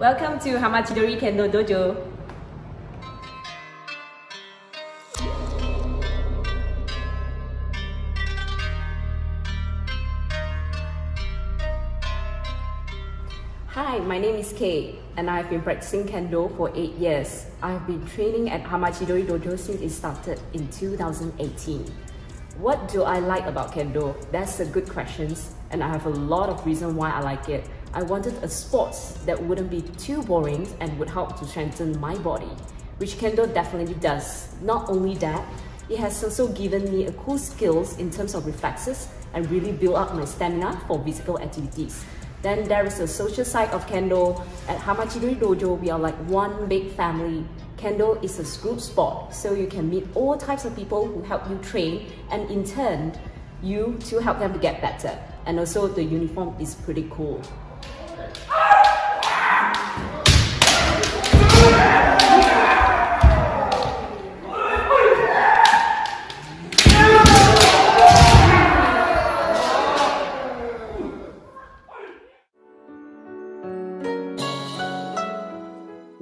Welcome to Hamachidori Kendo Dojo. Hi, my name is Kay and I've been practicing Kendo for 8 years. I've been training at Hamachidori Dojo since it started in 2018. What do I like about Kendo? That's a good question and I have a lot of reasons why I like it. I wanted a sport that wouldn't be too boring and would help to strengthen my body, which Kendo definitely does. Not only that, it has also given me a cool skills in terms of reflexes and really build up my stamina for physical activities. Then there is the social side of Kendo. At Hamachidori Dojo, we are like one big family. Kendo is a group sport, so you can meet all types of people who help you train and in turn, you to help them to get better. And also the uniform is pretty cool.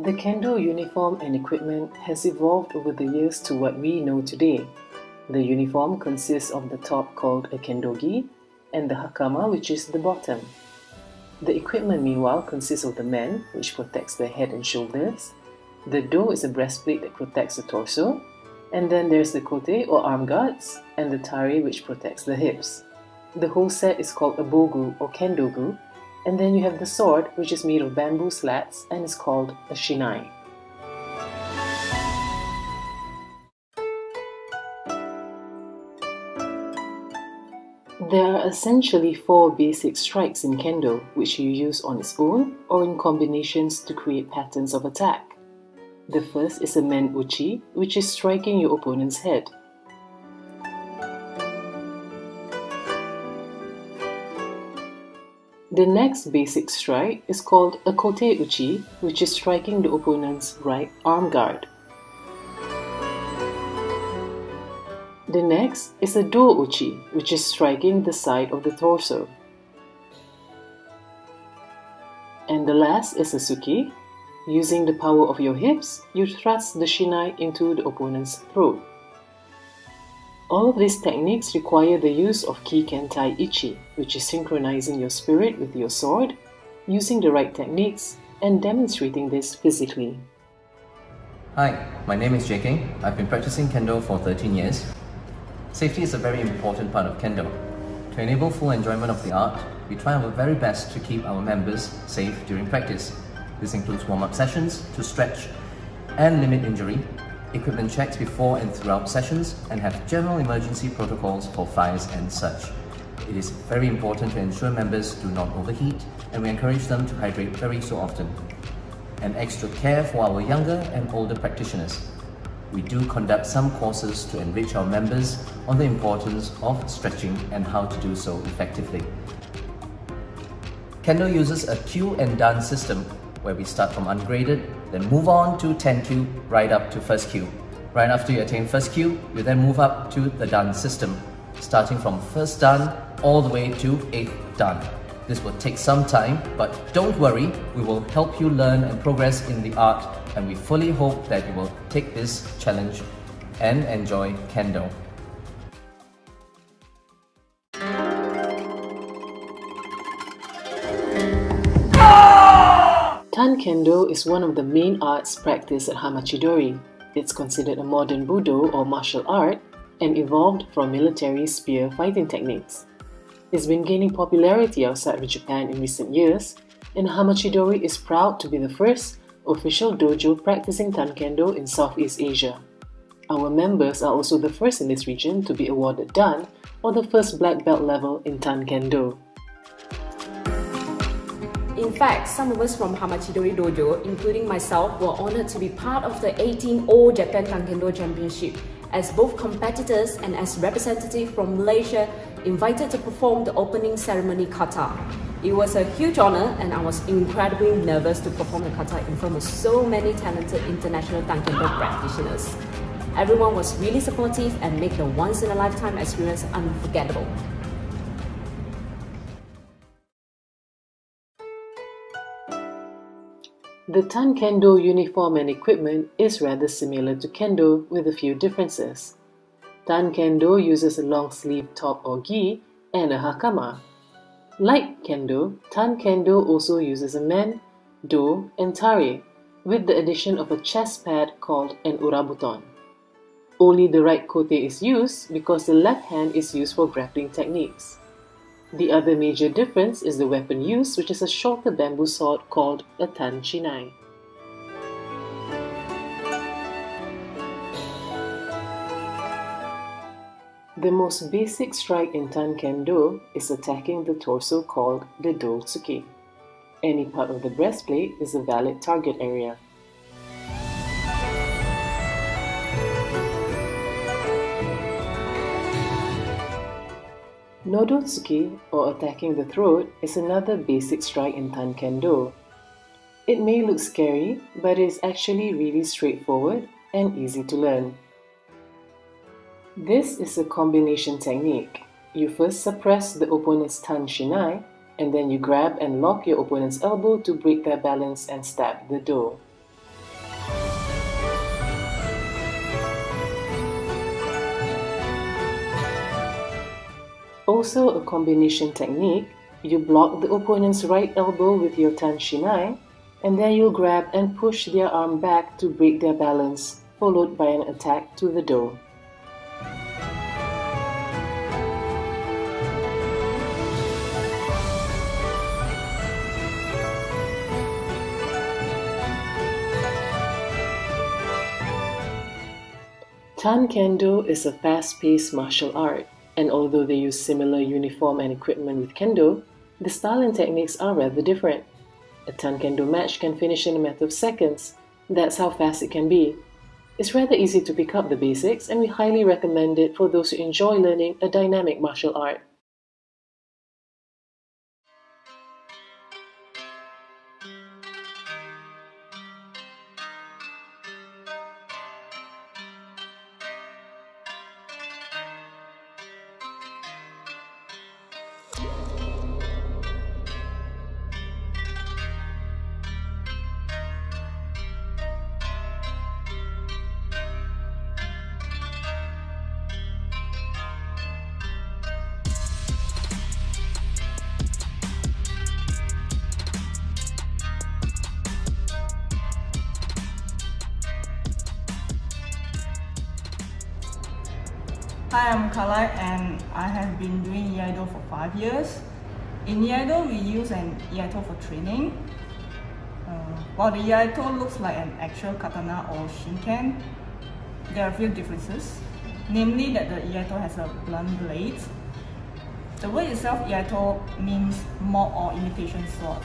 The Kendo uniform and equipment has evolved over the years to what we know today. The uniform consists of the top called a kendogi and the hakama, which is the bottom. The equipment meanwhile consists of the men, which protects the head and shoulders. The do is a breastplate that protects the torso. And then there's the kote or arm guards and the tare, which protects the hips. The whole set is called a bogu or kendogu. And then you have the sword, which is made of bamboo slats and is called a shinai. There are essentially 4 basic strikes in Kendo, which you use on its own or in combinations to create patterns of attack. The first is a men uchi, which is striking your opponent's head. The next basic strike is called a kote uchi, which is striking the opponent's right arm guard. The next is a do uchi, which is striking the side of the torso. And the last is a suki. Using the power of your hips, you thrust the shinai into the opponent's throat. All of these techniques require the use of kikentai ichi, which is synchronizing your spirit with your sword, using the right techniques, and demonstrating this physically. Hi, my name is JK. I've been practicing Kendo for 13 years. Safety is a very important part of Kendo. To enable full enjoyment of the art, we try our very best to keep our members safe during practice. This includes warm-up sessions to stretch and limit injury, equipment checks before and throughout sessions, and have general emergency protocols for fires and such. It is very important to ensure members do not overheat, and we encourage them to hydrate very so often. And extra care for our younger and older practitioners. We do conduct some courses to enrich our members on the importance of stretching and how to do so effectively. Kendo uses a cue and dance system where we start from ungraded, then move on to 10 cue, right up to first cue. Right after you attain first cue, you then move up to the dance system, starting from first dan all the way to 8th dan. This will take some time, but don't worry, we will help you learn and progress in the art, and we fully hope that you will take this challenge and enjoy Kendo. Tankendo is one of the main arts practiced at Hamachidori. It's considered a modern budo or martial art and evolved from military spear fighting techniques. It's been gaining popularity outside of Japan in recent years, and Hamachidori is proud to be the first official dojo practicing Tankendo in Southeast Asia. Our members are also the first in this region to be awarded Dan, or the first black belt level in Tankendo. In fact, some of us from Hamachidori Dojo, including myself, were honored to be part of the 18 All Japan Tankendo Championship as both competitors and as representative from Malaysia invited to perform the opening ceremony kata. It was a huge honor and I was incredibly nervous to perform the kata in front of so many talented international Tankendo practitioners. Everyone was really supportive and made the once-in-a-lifetime experience unforgettable. The TANKENDO uniform and equipment is rather similar to Kendo with a few differences. TANKENDO uses a long-sleeve top or gi and a hakama. Like Kendo, TANKENDO also uses a men, do, and tare, with the addition of a chest pad called an urabuton. Only the right kote is used because the left hand is used for grappling techniques. The other major difference is the weapon used, which is a shorter bamboo sword called a tanshinai. The most basic strike in TANKENDO is attacking the torso called the do-tsuki. Any part of the breastplate is a valid target area. Nodotsuki, or attacking the throat, is another basic strike in TANKENDO. It may look scary, but it is actually really straightforward and easy to learn. This is a combination technique. You first suppress the opponent's tanshinai, and then you grab and lock your opponent's elbow to break their balance and stab the do. Also a combination technique, you block the opponent's right elbow with your tanshinai, and then you'll grab and push their arm back to break their balance, followed by an attack to the do. TANKENDO is a fast-paced martial art, and although they use similar uniform and equipment with Kendo, the style and techniques are rather different. A TANKENDO match can finish in a matter of seconds. That's how fast it can be. It's rather easy to pick up the basics, and we highly recommend it for those who enjoy learning a dynamic martial art. Hi, I'm Kalai and I have been doing iaido for 5 years. In iaido, we use an iaido for training. While the iaido looks like an actual katana or shinken, there are a few differences. Namely that the iaido has a blunt blade. The word itself, iaido, means mock or imitation sword.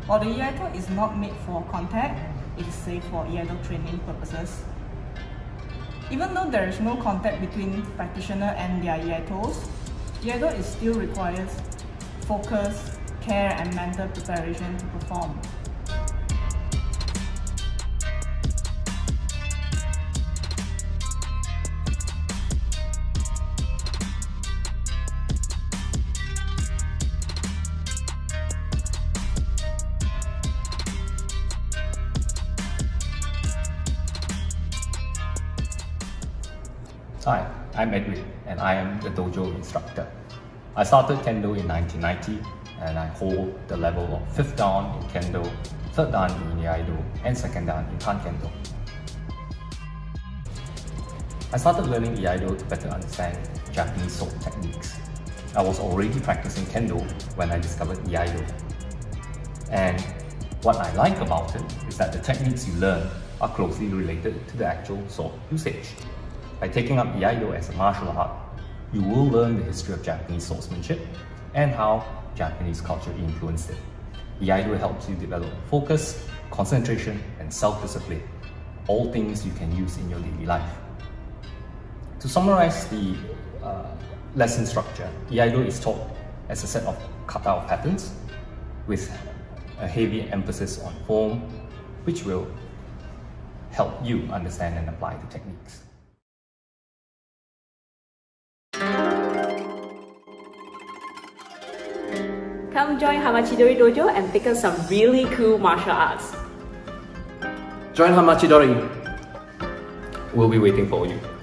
While the iaido is not made for contact, it is safe for iaido training purposes. Even though there is no contact between practitioner and their iaidos, iaido still requires focus, care and mental preparation to perform. Hi, I'm Edwin and I am the dojo instructor. I started Kendo in 1990 and I hold the level of 5th Dan in Kendo, 3rd Dan in iaido and 2nd Dan in TANKENDO. I started learning iaido to better understand Japanese sword techniques. I was already practicing Kendo when I discovered iaido. And what I like about it is that the techniques you learn are closely related to the actual sword usage. By taking up iaido as a martial art, you will learn the history of Japanese swordsmanship and how Japanese culture influenced it. Iaido helps you develop focus, concentration, and self-discipline, all things you can use in your daily life. To summarize the lesson structure, iaido is taught as a set of kata patterns with a heavy emphasis on form, which will help you understand and apply the techniques. Come join Hamachidori Dojo and pick up some really cool martial arts. Join Hamachidori. We'll be waiting for you.